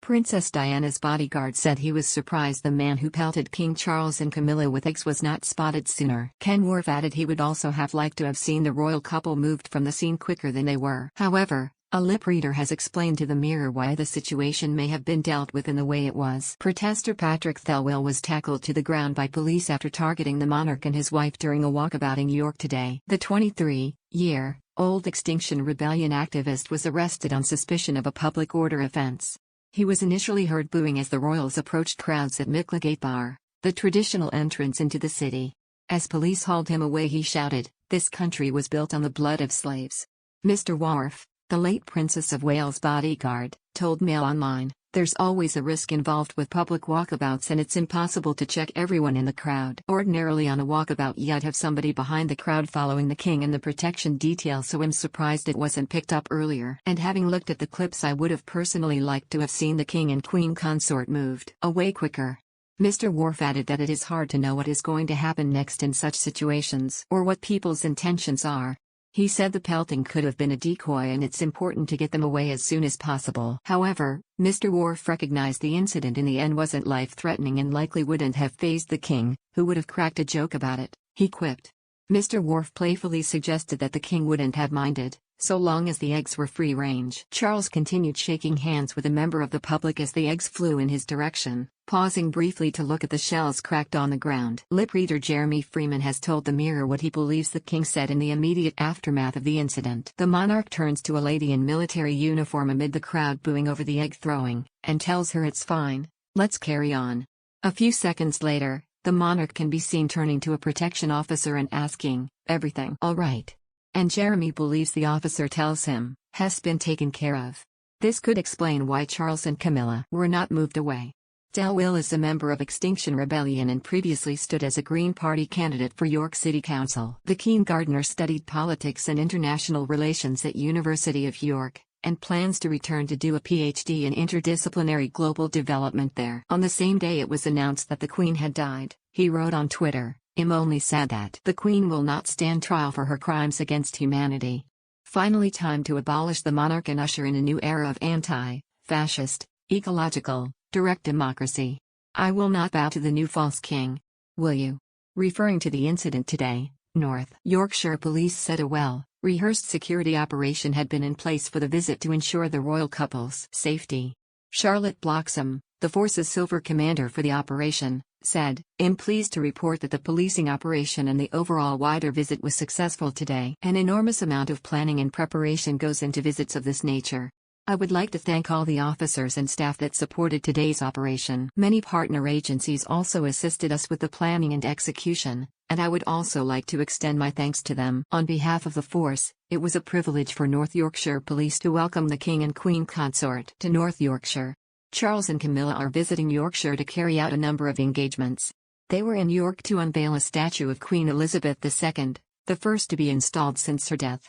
Princess Diana's bodyguard said he was surprised the man who pelted King Charles and Camilla with eggs was not spotted sooner. Ken Wharfe added he would also have liked to have seen the royal couple moved from the scene quicker than they were. However, a lip reader has explained to the Mirror why the situation may have been dealt with in the way it was. Protester Patrick Thelwell was tackled to the ground by police after targeting the monarch and his wife during a walkabout in York today. The 23-year-old Extinction Rebellion activist was arrested on suspicion of a public order offense. He was initially heard booing as the royals approached crowds at Micklegate Bar, the traditional entrance into the city. As police hauled him away, he shouted, "This country was built on the blood of slaves." Mr. Wharfe, the late Princess of Wales' bodyguard, told Mail Online, "There's always a risk involved with public walkabouts and it's impossible to check everyone in the crowd. Ordinarily on a walkabout you'd have somebody behind the crowd following the king and the protection detail, so I'm surprised it wasn't picked up earlier. And having looked at the clips, I would have personally liked to have seen the king and queen consort moved away quicker." Mr. Wharfe added that it is hard to know what is going to happen next in such situations or what people's intentions are. He said the pelting could have been a decoy and it's important to get them away as soon as possible. However, Mr. Wharfe recognized the incident in the end wasn't life-threatening and likely wouldn't have fazed the king, who would have cracked a joke about it, he quipped. Mr. Wharfe playfully suggested that the king wouldn't have minded, so long as the eggs were free-range. Charles continued shaking hands with a member of the public as the eggs flew in his direction, pausing briefly to look at the shells cracked on the ground. Lip reader Jeremy Freeman has told the Mirror what he believes the king said in the immediate aftermath of the incident. The monarch turns to a lady in military uniform amid the crowd booing over the egg throwing, and tells her it's fine, let's carry on. A few seconds later, the monarch can be seen turning to a protection officer and asking, "Everything all right?" And Jeremy believes the officer tells him, "Has been taken care of." This could explain why Charles and Camilla were not moved away. Thelwell is a member of Extinction Rebellion and previously stood as a Green Party candidate for York City Council. The keen gardener studied politics and international relations at University of York, and plans to return to do a PhD in interdisciplinary global development there. On the same day it was announced that the Queen had died, he wrote on Twitter, "I'm only sad that the Queen will not stand trial for her crimes against humanity. Finally time to abolish the monarch and usher in a new era of anti-fascist, ecological, direct democracy. I will not bow to the new false king. Will you?" Referring to the incident today, North Yorkshire Police said a well-rehearsed security operation had been in place for the visit to ensure the royal couple's safety. Charlotte Bloxham, the force's silver commander for the operation, said, "I'm pleased to report that the policing operation and the overall wider visit was successful today. An enormous amount of planning and preparation goes into visits of this nature. I would like to thank all the officers and staff that supported today's operation. Many partner agencies also assisted us with the planning and execution, and I would also like to extend my thanks to them." On behalf of the force, it was a privilege for North Yorkshire Police to welcome the King and Queen consort to North Yorkshire. Charles and Camilla are visiting Yorkshire to carry out a number of engagements. They were in York to unveil a statue of Queen Elizabeth II, the first to be installed since her death.